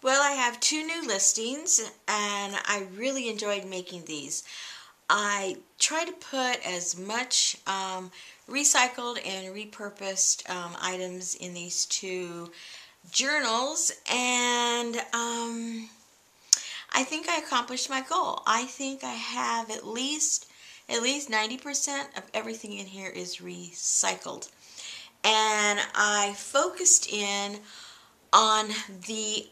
Well, I have two new listings and I really enjoyed making these. I try to put as much recycled and repurposed items in these two journals, and I think I accomplished my goal. I think I have at least 90% of everything in here is recycled. And I focused in on the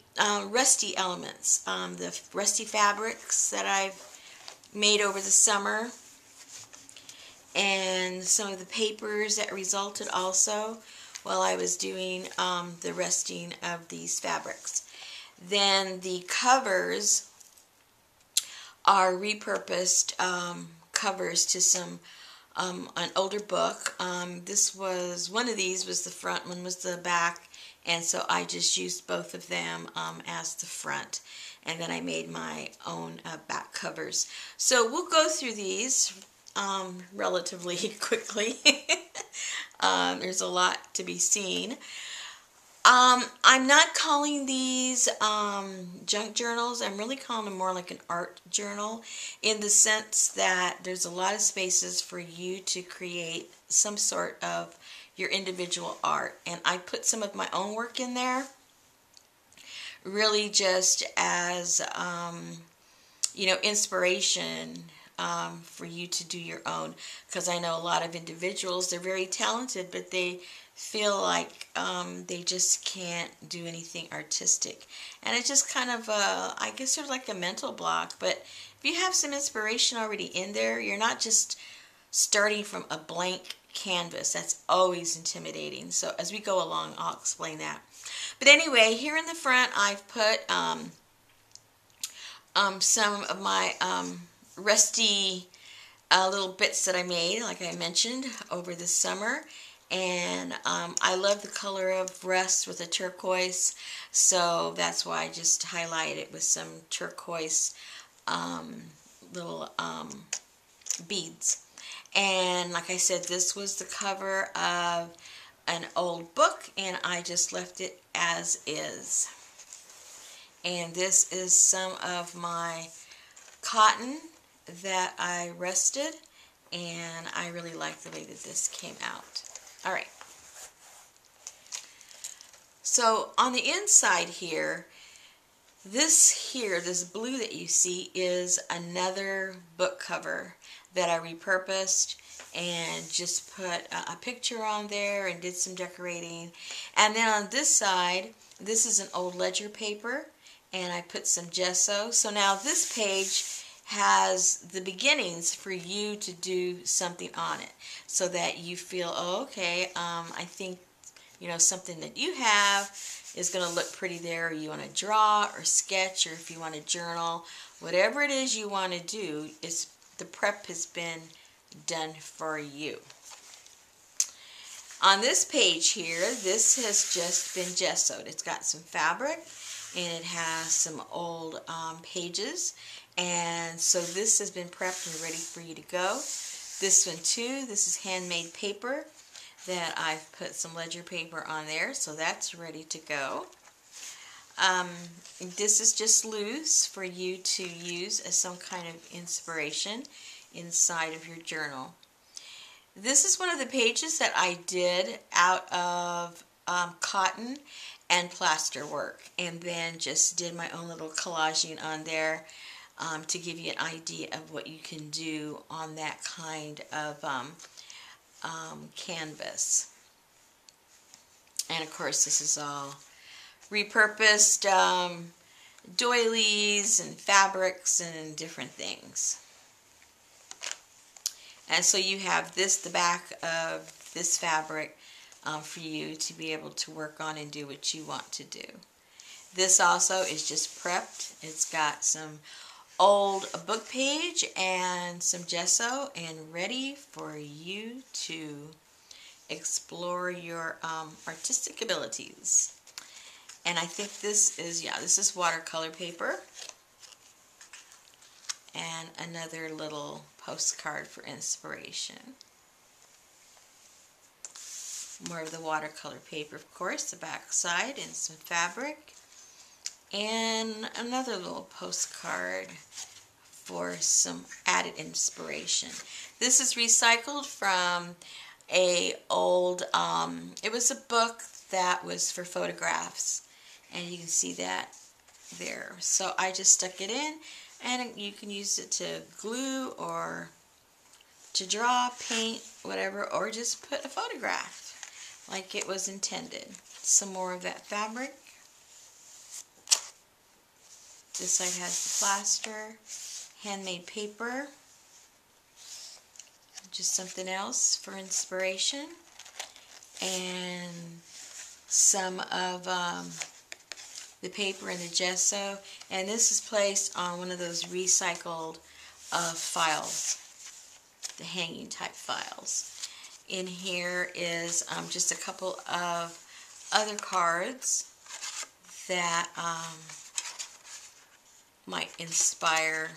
rusty elements, the rusty fabrics that I've made over the summer, and some of the papers that resulted also while I was doing the rusting of these fabrics. Then the covers are repurposed covers to some an older book. This was one of these was the front, one was the back, and so I just used both of them as the front, and then I made my own back covers. So we'll go through these relatively quickly. There's a lot to be seen. I'm not calling these junk journals. I'm really calling them more like an art journal, in the sense that there's a lot of spaces for you to create some sort of your individual art. And I put some of my own work in there, really just as, inspiration for you to do your own. Because I know a lot of individuals, they're very talented, but they feel like they just can't do anything artistic. And it's just kind of, I guess, sort of like a mental block. But if you have some inspiration already in there, you're not just starting from a blank canvas. That's always intimidating. So as we go along, I'll explain that. But anyway, here in the front, I've put some of my rusty little bits that I made, like I mentioned, over the summer. And I love the color of rust with a turquoise, so that's why I just highlight it with some turquoise little beads. And like I said, this was the cover of an old book, and I just left it as is. And this is some of my cotton that I rusted, and I really like the way that this came out. All right. So on the inside here, this blue that you see is another book cover that I repurposed and just put a picture on there and did some decorating. And then on this side, this is an old ledger paper, and I put some gesso. So now this page has the beginnings for you to do something on it, so that you feel, oh, okay, I think, something that you have is going to look pretty there, or you want to draw or sketch, or if you want to journal, whatever it is you want to do, the prep has been done for you. On this page here, this has just been gessoed. It's got some fabric, and it has some old pages. And so this has been prepped and ready for you to go. This one too, this is handmade paper that I've put some ledger paper on there, so that's ready to go. This is just loose for you to use as some kind of inspiration inside of your journal. This is one of the pages that I did out of cotton and plaster work, and then just did my own little collaging on there to give you an idea of what you can do on that kind of canvas. And of course, this is all repurposed doilies and fabrics and different things. And so you have the back of this fabric for you to be able to work on and do what you want to do. This also is just prepped. It's got some old book page and some gesso, and ready for you to explore your artistic abilities. And I think this is watercolor paper, and another little postcard for inspiration. More of the watercolor paper, of course, the back side, and some fabric. and another little postcard for some added inspiration. This is recycled from a old, it was a book that was for photographs, and you can see that there. So I just stuck it in, and you can use it to glue or to draw, paint, whatever, or just put a photograph like it was intended. Some more of that fabric. This side has the plaster, handmade paper, just something else for inspiration, and some of the paper and the gesso, and this is placed on one of those recycled files, the hanging type files. In here is just a couple of other cards that might inspire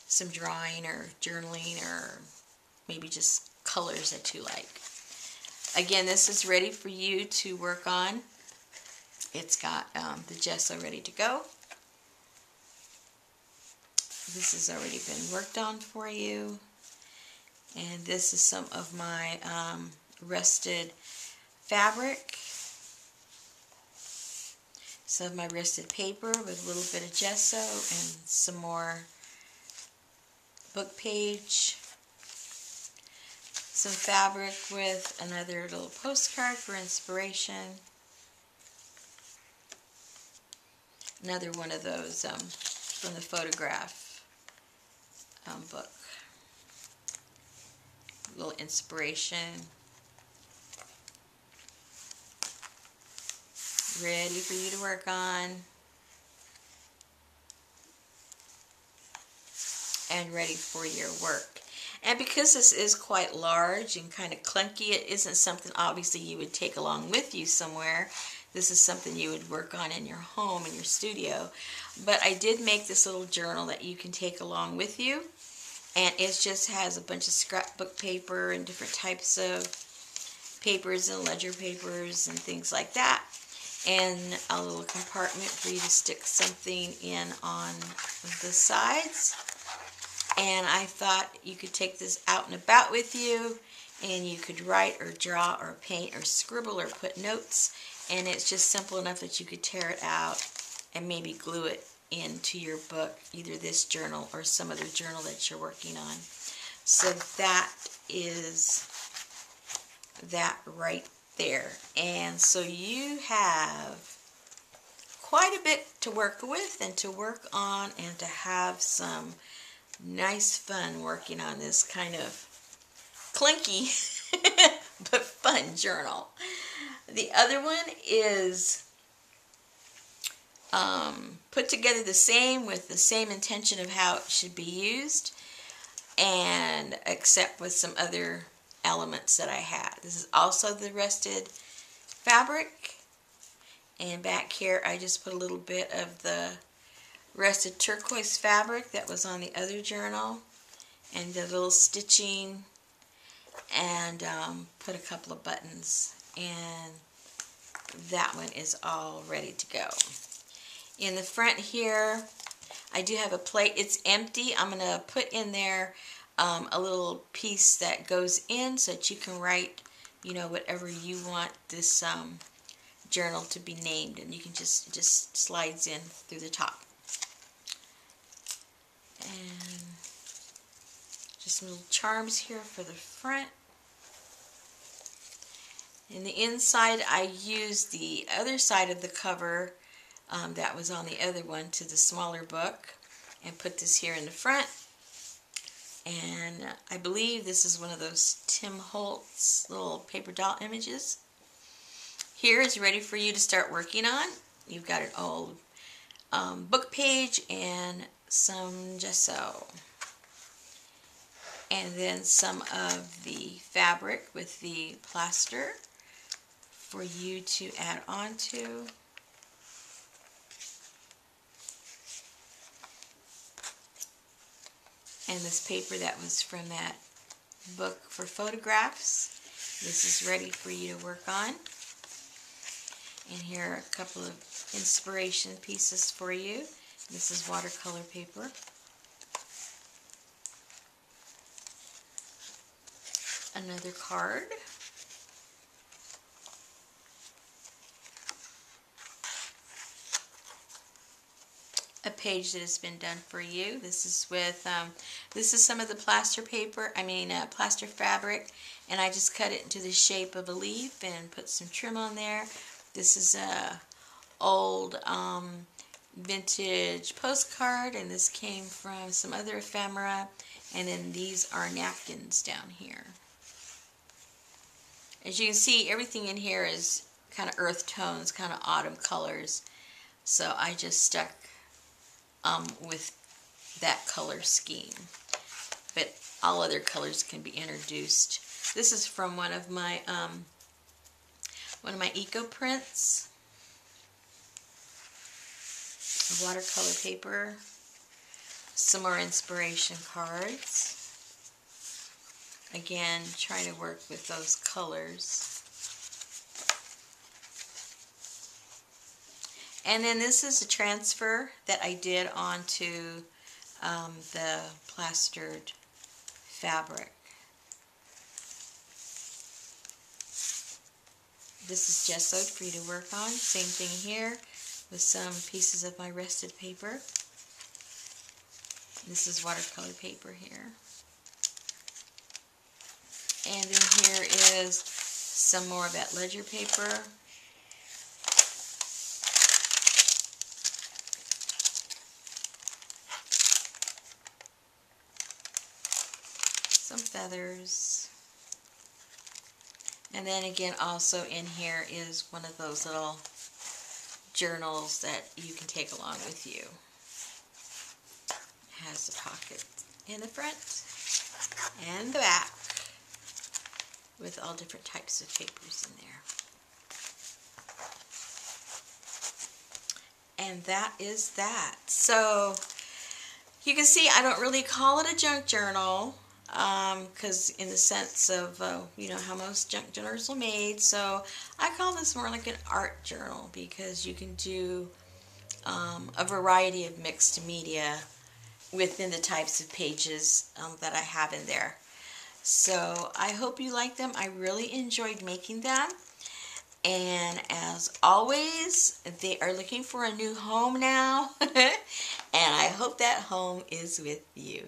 some drawing or journaling, or maybe just colors that you like. Again, this is ready for you to work on. It's got the gesso ready to go. This has already been worked on for you. And this is some of my rusted fabric. Some of my rusted paper with a little bit of gesso and some more book page. Some fabric with another little postcard for inspiration. Another one of those from the photograph book. A little inspiration. Ready for you to work on. And ready for your work. And because this is quite large and kind of clunky, it isn't something obviously you would take along with you somewhere. This is something you would work on in your home, in your studio. But I did make this little journal that you can take along with you. And it just has a bunch of scrapbook paper and different types of papers and ledger papers and things like that. And a little compartment for you to stick something in on the sides. And I thought you could take this out and about with you, and you could write or draw or paint or scribble or put notes, and it's just simple enough that you could tear it out and maybe glue it into your book, either this journal or some other journal that you're working on. So that is that right there. And so you have quite a bit to work with and to work on and to have some nice fun working on this kind of clinky but fun journal. The other one is put together the same with the same intention of how it should be used, and except with some other elements that I had. This is also the rusted fabric, and back here I just put a little bit of the rusted turquoise fabric that was on the other journal, and the little stitching, and put a couple of buttons, and that one is all ready to go. In the front here I do have a plate. It's empty. I'm going to put in there a little piece that goes in so that you can write, you know, whatever you want this journal to be named, and you can just slides in through the top. And just some little charms here for the front. In the inside, I used the other side of the cover that was on the other one to the smaller book, and put this here in the front. And I believe this is one of those Tim Holtz little paper doll images. Here is ready for you to start working on. You've got an old book page and some gesso, and then some of the fabric with the plaster for you to add on to. And this paper that was from that book for photographs. This is ready for you to work on. And here are a couple of inspiration pieces for you. This is watercolor paper. Another card. A page that has been done for you. This is with, this is some of the plaster paper, plaster fabric, and I just cut it into the shape of a leaf and put some trim on there. This is a old vintage postcard, and this came from some other ephemera, and then these are napkins down here. As you can see, everything in here is kind of earth tones, kind of autumn colors, so I just stuck with that color scheme, but all other colors can be introduced. This is from one of my eco prints, watercolor paper, some more inspiration cards. Again, trying to work with those colors. And then this is a transfer that I did onto the plastered fabric. This is gessoed for you to work on. Same thing here with some pieces of my rested paper. This is watercolor paper here. And then here is some more of that ledger paper. Some feathers. And then again, also in here is one of those little journals that you can take along with you. It has the pocket in the front and the back with all different types of papers in there. And that is that. So you can see I don't really call it a junk journal, because in the sense of, you know, how most junk journals are made. So I call this more like an art journal, because you can do a variety of mixed media within the types of pages that I have in there. So I hope you like them. I really enjoyed making them. And as always, they are looking for a new home now. And I hope that home is with you.